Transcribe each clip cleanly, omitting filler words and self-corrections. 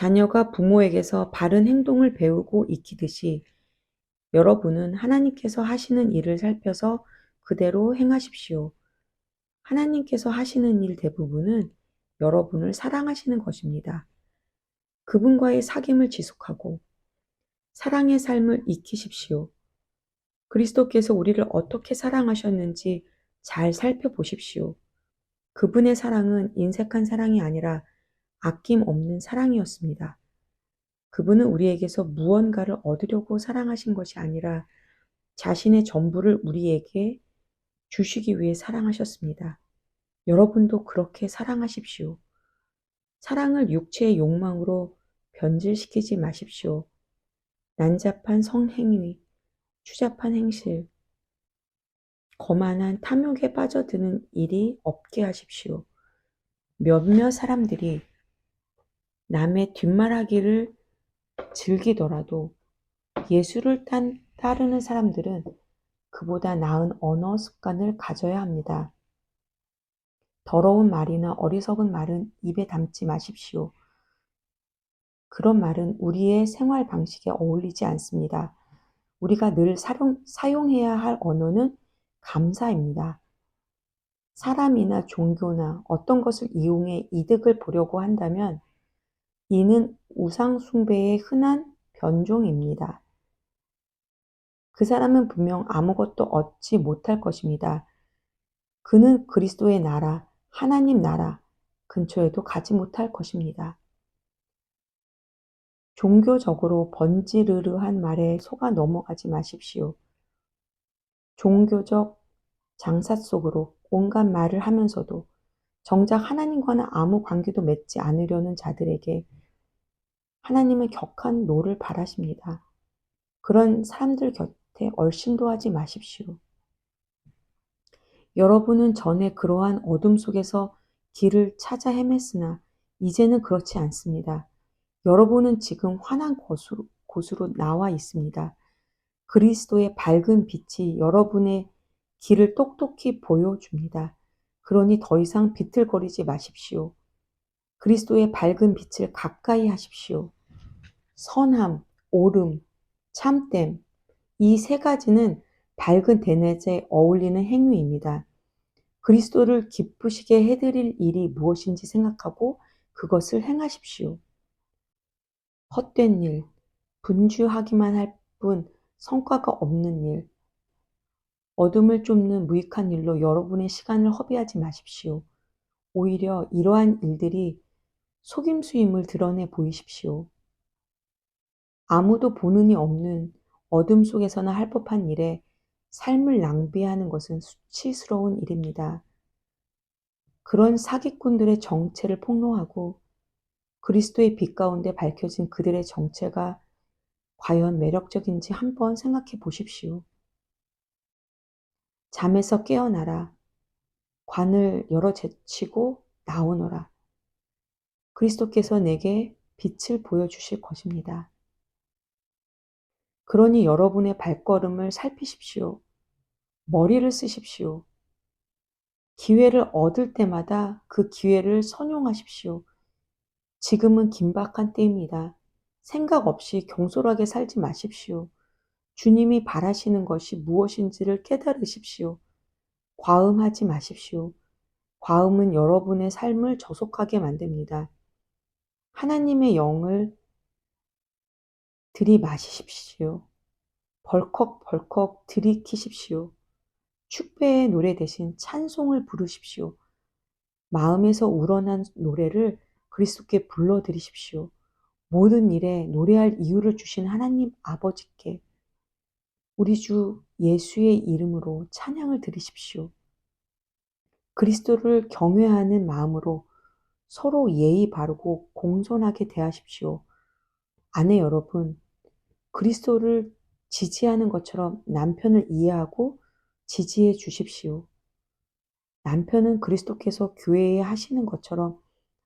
자녀가 부모에게서 바른 행동을 배우고 익히듯이 여러분은 하나님께서 하시는 일을 살펴서 그대로 행하십시오. 하나님께서 하시는 일 대부분은 여러분을 사랑하시는 것입니다. 그분과의 사귐을 지속하고 사랑의 삶을 익히십시오. 그리스도께서 우리를 어떻게 사랑하셨는지 잘 살펴보십시오. 그분의 사랑은 인색한 사랑이 아니라 아낌 없는 사랑이었습니다. 그분은 우리에게서 무언가를 얻으려고 사랑하신 것이 아니라 자신의 전부를 우리에게 주시기 위해 사랑하셨습니다. 여러분도 그렇게 사랑하십시오. 사랑을 육체의 욕망으로 변질시키지 마십시오. 난잡한 성행위, 추잡한 행실, 거만한 탐욕에 빠져드는 일이 없게 하십시오. 몇몇 사람들이 남의 뒷말하기를 즐기더라도 예수를 따르는 사람들은 그보다 나은 언어 습관을 가져야 합니다. 더러운 말이나 어리석은 말은 입에 담지 마십시오. 그런 말은 우리의 생활 방식에 어울리지 않습니다. 우리가 늘 사용해야 할 언어는 감사입니다. 사람이나 종교나 어떤 것을 이용해 이득을 보려고 한다면 이는 우상숭배의 흔한 변종입니다. 그 사람은 분명 아무것도 얻지 못할 것입니다. 그는 그리스도의 나라, 하나님 나라 근처에도 가지 못할 것입니다. 종교적으로 번지르르한 말에 속아 넘어가지 마십시오. 종교적 장사 속으로 온갖 말을 하면서도 정작 하나님과는 아무 관계도 맺지 않으려는 자들에게 하나님은 격한 노를 바라십니다. 그런 사람들 곁에 얼씬도 하지 마십시오. 여러분은 전에 그러한 어둠 속에서 길을 찾아 헤맸으나 이제는 그렇지 않습니다. 여러분은 지금 환한 곳으로 나와 있습니다. 그리스도의 밝은 빛이 여러분의 길을 똑똑히 보여줍니다. 그러니 더 이상 비틀거리지 마십시오. 그리스도의 밝은 빛을 가까이 하십시오. 선함, 옳음, 참됨, 이 세 가지는 밝은 대낮에 어울리는 행위입니다. 그리스도를 기쁘시게 해드릴 일이 무엇인지 생각하고 그것을 행하십시오. 헛된 일, 분주하기만 할 뿐 성과가 없는 일, 어둠을 쫓는 무익한 일로 여러분의 시간을 허비하지 마십시오. 오히려 이러한 일들이 속임수임을 드러내 보이십시오. 아무도 보는이 없는 어둠 속에서나 할 법한 일에 삶을 낭비하는 것은 수치스러운 일입니다. 그런 사기꾼들의 정체를 폭로하고 그리스도의 빛 가운데 밝혀진 그들의 정체가 과연 매력적인지 한번 생각해 보십시오. 잠에서 깨어나라. 관을 열어 제치고 나오너라. 그리스도께서 내게 빛을 보여주실 것입니다. 그러니 여러분의 발걸음을 살피십시오. 머리를 쓰십시오. 기회를 얻을 때마다 그 기회를 선용하십시오. 지금은 긴박한 때입니다. 생각 없이 경솔하게 살지 마십시오. 주님이 바라시는 것이 무엇인지를 깨달으십시오. 과음하지 마십시오. 과음은 여러분의 삶을 저속하게 만듭니다. 하나님의 영을 들이마시십시오. 벌컥벌컥 들이키십시오. 축배의 노래 대신 찬송을 부르십시오. 마음에서 우러난 노래를 그리스도께 불러드리십시오. 모든 일에 노래할 이유를 주신 하나님 아버지께 우리 주 예수의 이름으로 찬양을 드리십시오. 그리스도를 경외하는 마음으로 서로 예의 바르고 공손하게 대하십시오. 아내 여러분, 그리스도를 지지하는 것처럼 남편을 이해하고 지지해 주십시오. 남편은 그리스도께서 교회에 하시는 것처럼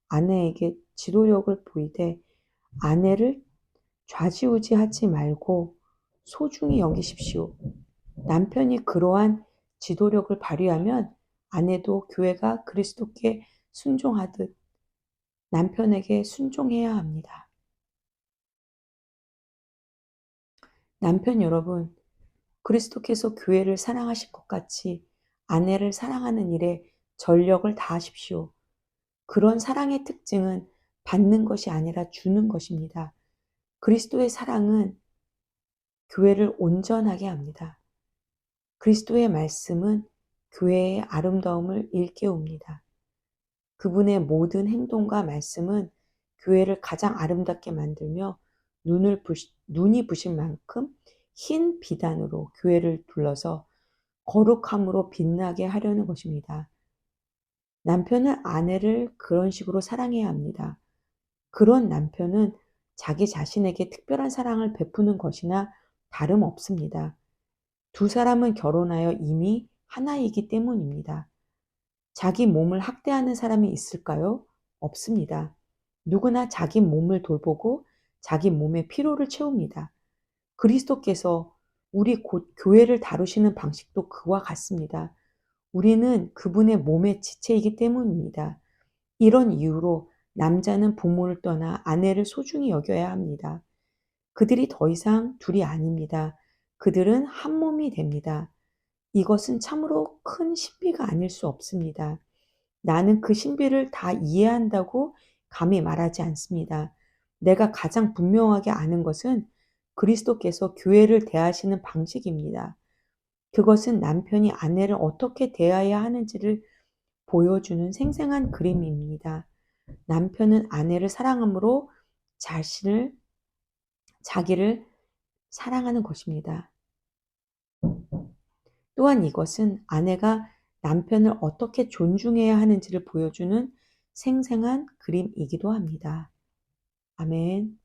아내에게 지도력을 보이되 아내를 좌지우지하지 말고 소중히 여기십시오. 남편이 그러한 지도력을 발휘하면 아내도 교회가 그리스도께 순종하듯 남편에게 순종해야 합니다. 남편 여러분, 그리스도께서 교회를 사랑하신 것 같이 아내를 사랑하는 일에 전력을 다하십시오. 그런 사랑의 특징은 받는 것이 아니라 주는 것입니다. 그리스도의 사랑은 교회를 온전하게 합니다. 그리스도의 말씀은 교회의 아름다움을 일깨웁니다. 그분의 모든 행동과 말씀은 교회를 가장 아름답게 만들며 눈이 부실 만큼 흰 비단으로 교회를 둘러서 거룩함으로 빛나게 하려는 것입니다. 남편은 아내를 그런 식으로 사랑해야 합니다. 그런 남편은 자기 자신에게 특별한 사랑을 베푸는 것이나 다름없습니다. 두 사람은 결혼하여 이미 하나이기 때문입니다. 자기 몸을 학대하는 사람이 있을까요? 없습니다. 누구나 자기 몸을 돌보고 자기 몸의 피로를 채웁니다. 그리스도께서 우리 곧 교회를 다루시는 방식도 그와 같습니다. 우리는 그분의 몸의 지체이기 때문입니다. 이런 이유로 남자는 부모를 떠나 아내를 소중히 여겨야 합니다. 그들이 더 이상 둘이 아닙니다. 그들은 한 몸이 됩니다. 이것은 참으로 큰 신비가 아닐 수 없습니다. 나는 그 신비를 다 이해한다고 감히 말하지 않습니다. 내가 가장 분명하게 아는 것은 그리스도께서 교회를 대하시는 방식입니다. 그것은 남편이 아내를 어떻게 대해야 하는지를 보여주는 생생한 그림입니다. 남편은 아내를 사랑함으로 자기를 사랑하는 것입니다. 또한 이것은 아내가 남편을 어떻게 존중해야 하는지를 보여주는 생생한 그림이기도 합니다. 아멘.